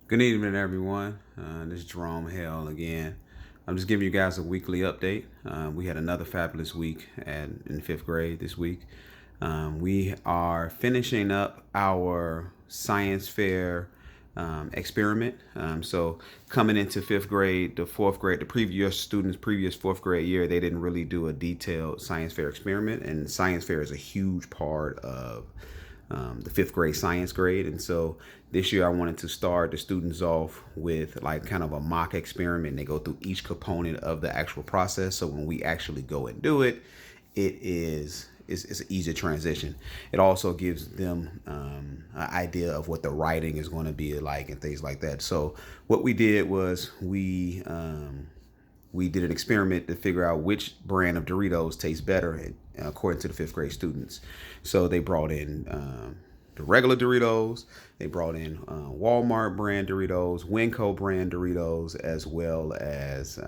Good evening, everyone. This is Jerome Hale again. I'm just giving you guys a weekly update. We had another fabulous week in fifth grade this week. We are finishing up our science fair experiment. So coming into fifth grade, the fourth grade, the previous students' previous fourth grade year, they didn't really do a detailed science fair experiment, and science fair is a huge part of the fifth grade science grade. And so this year I wanted to start the students off with like kind of a mock experiment. They go through each component of the actual process. So when we actually go and do it, it's an easier transition. It also gives them an idea of what the writing is going to be like and things like that. So what we did was we did an experiment to figure out which brand of Doritos tastes better according to the fifth grade students. So they brought in the regular Doritos, they brought in Walmart brand Doritos, Winco brand Doritos, as well as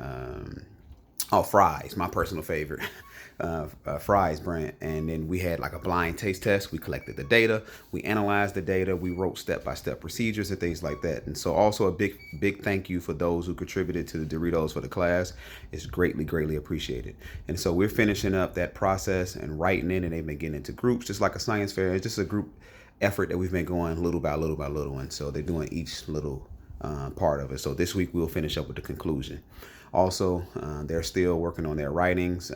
fries, my personal favorite. Fries brand. And then we had like a blind taste test. We collected the data, we analyzed the data, we wrote step-by-step procedures and things like that. And so also a big thank you for those who contributed to the Doritos for the class. It's greatly appreciated. And so we're finishing up that process and writing it, and they've been getting into groups just like a science fair. It's just a group effort that we've been going little by little by little. And so they're doing each little part of it. So this week we'll finish up with the conclusion. Also, they're still working on their writings.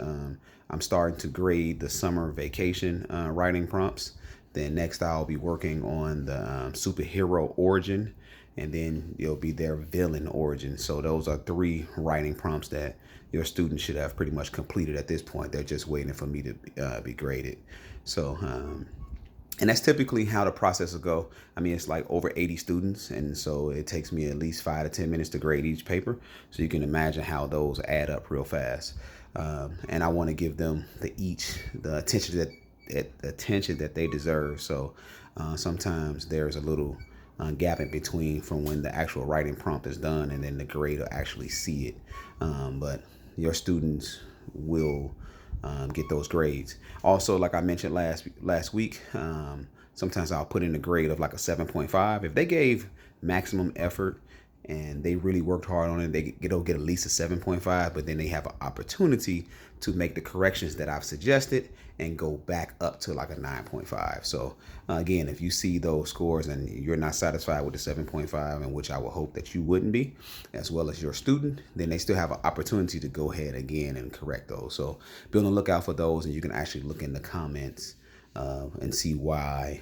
I'm starting to grade the summer vacation writing prompts. Then next I'll be working on the superhero origin, and then it'll be their villain origin. So those are three writing prompts that your students should have pretty much completed at this point. They're just waiting for me to be graded. So and that's typically how the process will go. I mean, it's like over 80 students, and so it takes me at least 5 to 10 minutes to grade each paper. So you can imagine how those add up real fast. And I want to give them the attention that they deserve. So sometimes there's a little gap in between from when the actual writing prompt is done and then the grade will actually see it. But your students will get those grades. Also, like I mentioned last week, sometimes I'll put in a grade of like a 7.5. If they gave maximum effort and they really worked hard on it, they'll get at least a 7.5, but then they have an opportunity to make the corrections that I've suggested and go back up to like a 9.5. So again, if you see those scores and you're not satisfied with the 7.5, and which I will hope that you wouldn't be, as well as your student, then they still have an opportunity to go ahead again and correct those. So be on the lookout for those, and you can actually look in the comments and see why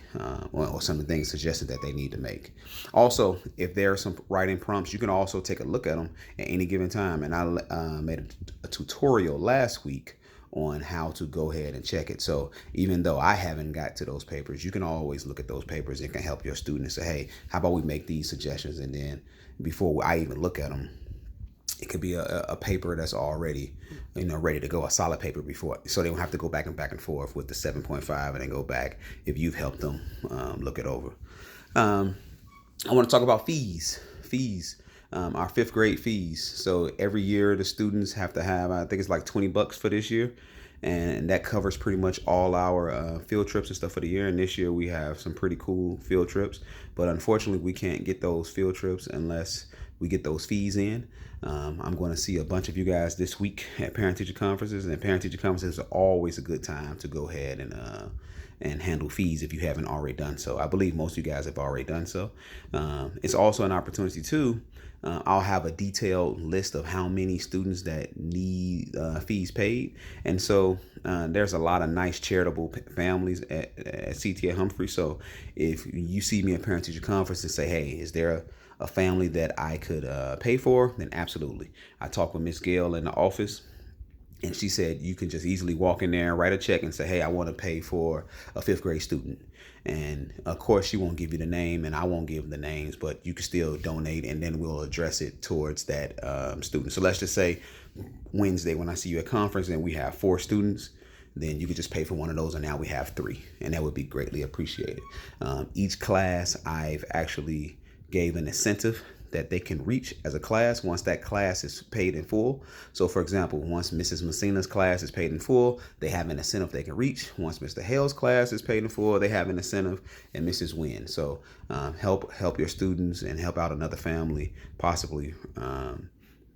or some of the things suggested that they need to make. Also, if there are some writing prompts, you can also take a look at them at any given time. And I made a tutorial last week on how to go ahead and check it. So even though I haven't got to those papers, you can always look at those papers and can help your students say, hey, how about we make these suggestions? And then before I even look at them, it could be a paper that's already, ready to go, a solid paper before, so they don't have to go back and forth with the 7.5 and then go back if you've helped them look it over. I want to talk about fees, our fifth grade fees. So every year the students have to have, I think it's like $20 for this year. And that covers pretty much all our field trips and stuff for the year. And this year we have some pretty cool field trips, but unfortunately we can't get those field trips unless we get those fees in. I'm going to see a bunch of you guys this week at parent-teacher conferences, and parent-teacher conferences are always a good time to go ahead and handle fees if you haven't already done so. I believe most of you guys have already done so. It's also an opportunity too. I'll have a detailed list of how many students that need fees paid. And so there's a lot of nice charitable families at CTA Humphrey. So if you see me at Parent Teacher Conference and say, hey, is there a family that I could pay for? Then absolutely. I talked with Miss Gail in the office, and she said you can just easily walk in there and write a check and say, hey, I want to pay for a fifth grade student. And of course, she won't give you the name and I won't give the names, but you can still donate, and then we'll address it towards that student. So let's just say Wednesday when I see you at conference and we have 4 students, then you could just pay for one of those, and now we have 3, and that would be greatly appreciated. Each class I've actually gave an incentive that they can reach as a class once that class is paid in full. So for example, once Mrs. Messina's class is paid in full, they have an incentive they can reach. Once Mr. Hale's class is paid in full, they have an incentive, and Mrs. Wynn. So help your students and help out another family, possibly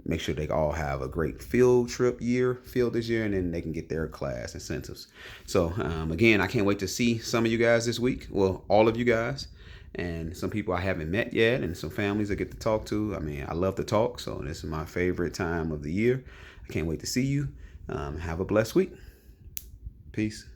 make sure they all have a great field this year, and then they can get their class incentives. So again, I can't wait to see some of you guys this week. Well, all of you guys, and some people I haven't met yet, and some families I get to talk to. I mean, I love to talk, so this is my favorite time of the year. I can't wait to see you. Have a blessed week. Peace.